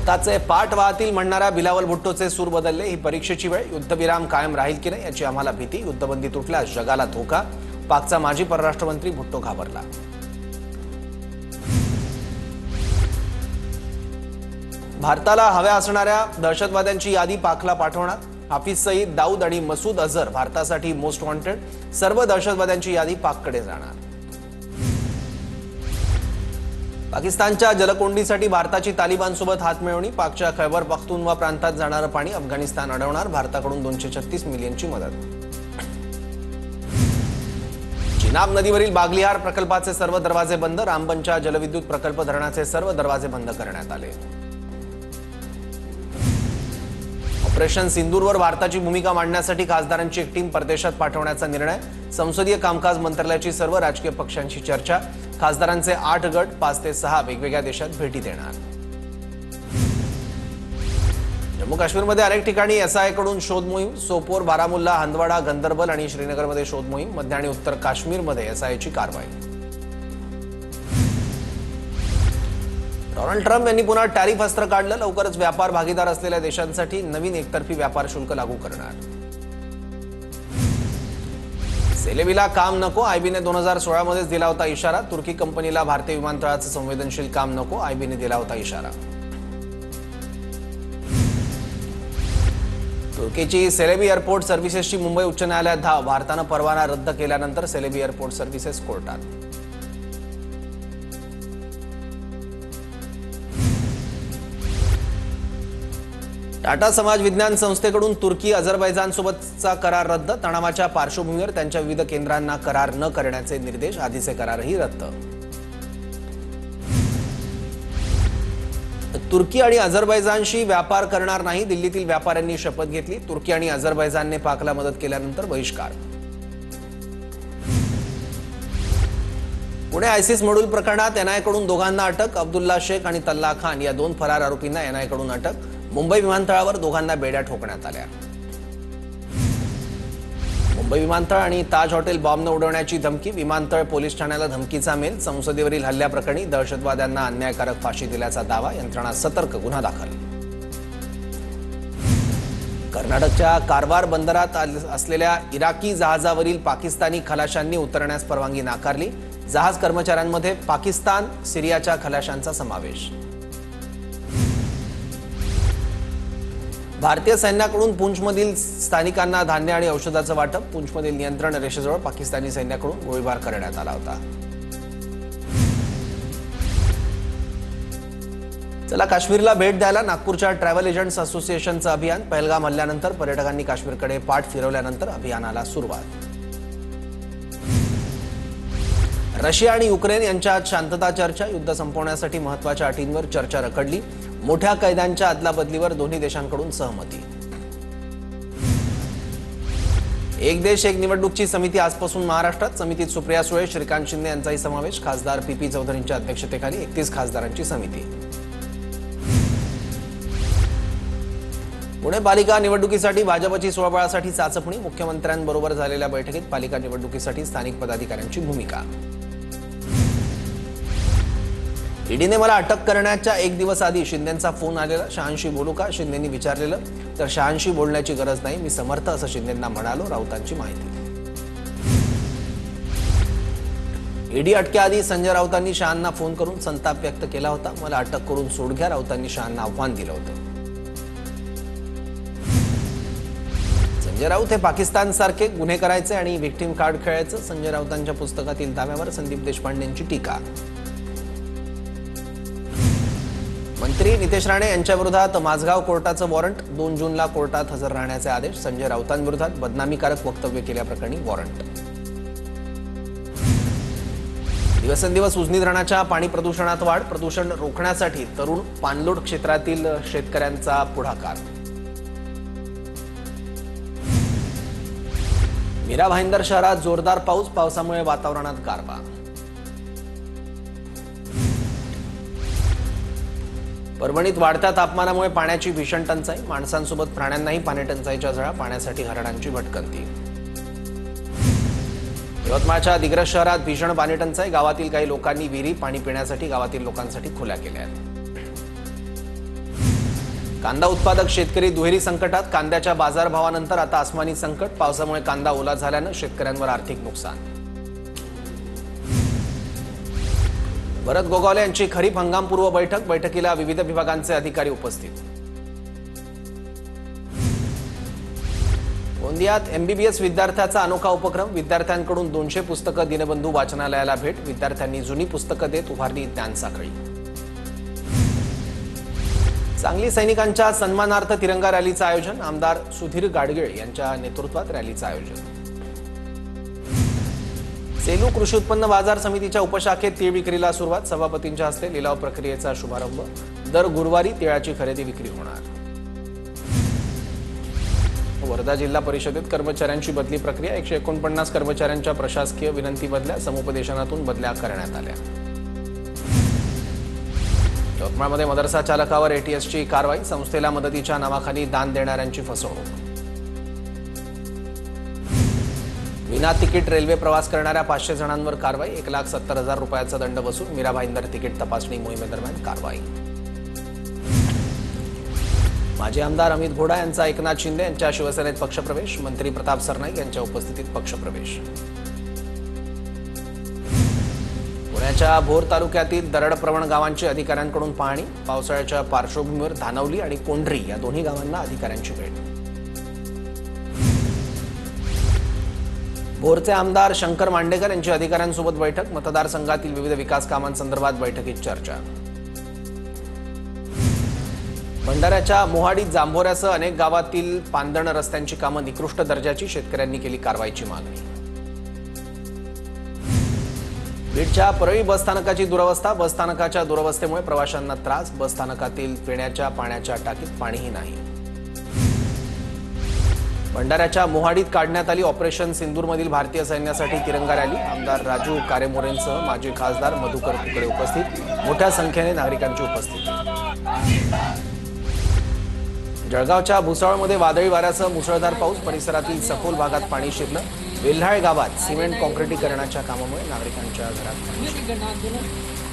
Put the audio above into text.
भारताचे पाठ वाहतील म्हणणाऱ्या बिलावल भुट्टोचे सूर बदलले। ही परीक्षेची वेळ, युद्धविराम कायम राहील की नाही याची आम्हाला भीती। युद्धबंदी तुटल्यास जगाला धोका। पाकचा माजी परराष्ट्र मंत्री भुट्टो घाबरला। भारताला हव्या असणाऱ्या दहशतवाद्यांची यादी पाकला पाठवणार। हाफिज सईद, दाऊद आणि मसूद अझहर भारतासाठी मोस्ट वॉन्टेड। सर्व दहशतवाद्यांची यादी पाककडे जाणार। पाकिस्तानच्या जलकोंडीसाठी भारताची तालिबानसोबत हातमिळवणी। पाकच्या खैबर पख्तूनवा प्रांतात जाणारं पाणी अफगाणिस्तान अडवणार। भारताकडून 236 मिलियनची मदत। चिनाब नदीवरील बागलिहार प्रकल्पाचे सर्व दरवाजे बंद। रामबनच्या जलविद्युत प्रकल्प धरणाचे सर्व दरवाजे बंद करण्यात आले। ऑपरेशन सिंदूरवर भारताची भूमिका मांडण्यासाठी खासदारांची एक टीम परदेशात पाठवण्याचा निर्णय। संसदीय कामकाज मंत्रालयाची सर्व राजकीय पक्षांशी चर्चा। खासदारांचे 8 गट 5 ते 6 वेगवेगळ्या देशात भेटी देणार। जम्मू काश्मीरमध्ये अनेक ठिकाणी एसआयकडून शोध मोहीम। सोपोर, बारामुल्ला, हंदवाडा, गंदरबल आणि श्रीनगरमध्ये शोध मोहीम। मध्य आणि उत्तर काश्मीरमध्ये एसआयची कारवाई। डोनाल्ड ट्रम्प यांनी पुन्हा टॅरिफ अस्त्र काढलं। लवकरच व्यापार भागीदार असलेल्या देशांसाठी नवीन एकतर्फी व्यापार शुल्क लागू करणार। सेलेबीला काम नको, आयबीने 2016 मध्येच दिला होता इशारा। तुर्की कंपनीला भारतीय विमानतळाचं संवेदनशील काम नको, आयबीने दिला होता इशारा। तुर्कीची सेलेबी एअरपोर्ट सर्व्हिसेसची मुंबई उच्च न्यायालयात धाव। भारतानं परवाना रद्द केल्यानंतर सेलेबी एअरपोर्ट सर्व्हिसेस कोर्टात। टाटा समाज विज्ञान संस्थेकडून तुर्की अझरबैजानसोबतचा करार रद्द। तणावाच्या पार्श्वभूमीवर त्यांच्या विविध केंद्रांना करार न करण्याचे निर्देश। आधीचे करारही रद्द। तुर्की आणि अझरबैजानशी व्यापार करणार नाही, दिल्लीतील व्यापाऱ्यांनी शपथ घेतली। तुर्की आणि अझरबैजानने पाकला मदत केल्यानंतर बहिष्कार। पुणे आयसिस मॉड्यूल प्रकरणात एनआयकडून दोघांना अटक। अब्दुल्ला शेख आणि तल्ला खान या 2 फरार आरोपींना एनआयकडून अटक। मुंबई विमानतळावर दोघांना बेड्या ठोकण्यात आल्या। मुंबई विमानतळ आणि ताज हॉटेल बॉम्बनं उडवण्याची धमकी। विमानतळ पोलीस ठाण्याला धमकीचा मेल। संसदेवरील हल्ल्याप्रकरणी दहशतवाद्यांना अन्यायकारक फाशी दिल्याचा दावा। यंत्रणा सतर्क, गुन्हा दाखल। कर्नाटकच्या कारवार बंदरात असलेल्या इराकी जहाजावरील पाकिस्तानी खलाशांनी उतरण्यास परवानगी नाकारली। जहाज कर्मचाऱ्यांमध्ये पाकिस्तान, सिरियाच्या खलाशांचा समावेश। भारतीय सैन्याकडून पूंछमधील स्थानिकांना धान्य आणि औषधाचं वाटप। पूंछमधील नियंत्रण रेषेजवळ पाकिस्तानी सैन्याकडून गोळीबार करण्यात आला होता। चला काश्मीरला भेट द्यायला नागपूरच्या ट्रॅव्हल एजंट्स असोसिएशनचं अभियान। पहलगाम हल्ल्यानंतर पर्यटकांनी काश्मीरकडे पाठ फिरवल्यानंतर अभियानाला सुरुवात। रशिया आणि युक्रेन यांच्यात शांतता चर्चा। युद्ध संपवण्यासाठी महत्त्वाच्या अटींवर चर्चा रखडली। मोठ्या कैद्यांच्या अदलाबदलीवर दोन्ही देशांकडून सहमती। एक देश एक निवडणूकची समिती आजपासून महाराष्ट्रात। समितीत सुप्रिया सुळे, श्रीकांत शिंदे यांचाही समावेश। खासदार पी चौधरींच्या अध्यक्षतेखाली 31 खासदारांची समिती। पुणे पालिका निवडणुकीसाठी भाजपची स्वबळासाठी चाचपणी। मुख्यमंत्र्यांबरोबर झालेल्या बैठकीत पालिका निवडणुकीसाठी स्थानिक पदाधिकाऱ्यांची भूमिका। ईडीने मला अटक करण्याच्या 1 दिवस आधी शिंदेंचा फोन आलेला। शहांशी बोलू का, शिंदेंनी विचारलेलं। तर शहांशी बोलण्याची गरज नाही, मी समर्थ असं शिंदेंना म्हणालो। राऊतांची माहिती। ईडी अटकेआधी संजय राऊतांनी शहांना फोन करून संताप व्यक्त केला होता। मला अटक करून सोड घ्या, राऊतांनी शहांना आव्हान दिलं होतं। संजय राऊत हे पाकिस्तानसारखे गुन्हे करायचे आणि व्हिक्टिम कार्ड खेळायचं। संजय राऊतांच्या पुस्तकातील दाव्यावर संदीप देशपांडेंची टीका। मंत्री नितेश राणे यांच्या विरोधात माझगाव कोर्टाचं वॉरंट। 2 जूनला कोर्टात हजर राहण्याचे आदेश। संजय राऊतांविरोधात बदनामीकारक वक्तव्य केल्याप्रकरणी वॉरंट। दिवसेंदिवस उजनी धरणाच्या पाणी प्रदूषणात वाढ। प्रदूषण रोखण्यासाठी तरुण पाणलोट क्षेत्रातील शेतकऱ्यांचा पुढाकार। मीरा भाईंदर शहरात जोरदार पाऊस। पावसामुळे वातावरणात गारवा। परभणीत वाढत्या तापमानामुळे पाण्याची भीषण टंचाई। माणसांसोबत प्राण्यांनाही पाणी टंचाईच्या झळा। पाण्यासाठी हरणांची भटकंती। यवतमाळच्या दिग्रस शहरात भीषण पाणी टंचाई। गावातील काही लोकांनी विहिरी पाणी पिण्यासाठी गावातील लोकांसाठी खुल्या केल्या आहेत। कांदा उत्पादक शेतकरी दुहेरी संकटात. कांद्याच्या बाजारभावानंतर आता आसमानी संकट. पावसामुळे कांदा ओला झाल्यानं शेतकऱ्यांवर आर्थिक नुकसान. भरत गोगावले यांची खरीप हंगामपूर्व बैठक. बैठकीला विविध विभागांचे अधिकारी उपस्थित. गोंदियात एमबीबीएस विद्यार्थ्याचा अनोखा उपक्रम. विद्यार्थ्यांकडून 200 पुस्तकं. दीनबंधू वाचनालयाला भेट. विद्यार्थ्यांनी जुनी पुस्तकं देत उभारली ज्ञानसाखळी. सांगली सैनिकांच्या सन्मानार्थ तिरंगा रॅलीचं आयोजन. आमदार सुधीर गाडगीळ यांच्या नेतृत्वात रॅलीचं आयोजन. सेलू कृषी उत्पन्न बाजार समितीच्या उपशाखेत तीळ विक्रीला सुरुवात. सभापतींच्या हस्ते लिलाव प्रक्रियेचा शुभारंभ. दर गुरुवारी तिळाची खरेदी विक्री होणार. वर्धा जिल्हा परिषदेत कर्मचाऱ्यांची बदली प्रक्रिया. 149 कर्मचाऱ्यांच्या प्रशासकीय विनंती बदल्या. समुपदेशनातून बदल्या करण्यात आल्या. यवतमाळमध्ये मदरसा चालकावर एटीएसची कारवाई. संस्थेला मदतीच्या नावाखाली दान देणाऱ्यांची फसवणूक. विना तिकीट रेल्वे प्रवास करणाऱ्या 500 जणांवर कारवाई. 1,70,000 रुपयाचा दंड वसूल. मीरा भाईंदर तिकीट तपासणी मोहिमेदरम्यान कारवाई. माजी आमदार अमित घोडा यांचा एकनाथ शिंदे यांच्या शिवसेनेत पक्षप्रवेश. मंत्री प्रताप सरनाईक यांच्या उपस्थितीत पक्षप्रवेश. पुण्याच्या भोर तालुक्यातील दरडप्रवण गावांची अधिकाऱ्यांकडून पाहणी. पावसाळ्याच्या पार्श्वभूमीवर धानवली आणि कोंढरी या दोन्ही गावांना अधिकाऱ्यांची भेट. भोरचे आमदार शंकर मांडेकर यांची अधिकाऱ्यांसोबत बैठक. मतदारसंघातील विविध विकास कामांसंदर्भात बैठकीत चर्चा. भंडाऱ्याच्या मोहाडीत जांभोऱ्यासह अनेक गावातील पांदण रस्त्यांची कामं निकृष्ट दर्जाची. शेतकऱ्यांनी केली कारवाईची मागणी. बीडच्या परळी बसस्थानकाची दुरवस्था. बसस्थानकाच्या दुरवस्थेमुळे प्रवाशांना त्रास. बसस्थानकातील पिण्याच्या पाण्याच्या टाकीत पाणीही नाही. भंडाऱ्याच्या मोहाडीत काढण्यात आली ऑपरेशन सिंदूरमधील भारतीय सैन्यासाठी तिरंगा रॅली. आमदार राजू कारेमोरेंसह माजी खासदार मधुकर कुकडे उपस्थित. मोठ्या संख्येने नागरिकांची उपस्थिती. जळगावच्या भुसावळमध्ये वादळी वाऱ्यासह मुसळधार पाऊस. परिसरातील सखोल भागात पाणी शिरलं. वेल्हाळ गावात सिमेंट कॉन्क्रिटीकरणाच्या कामामुळे नागरिकांच्या घरात पाणी शिरलं.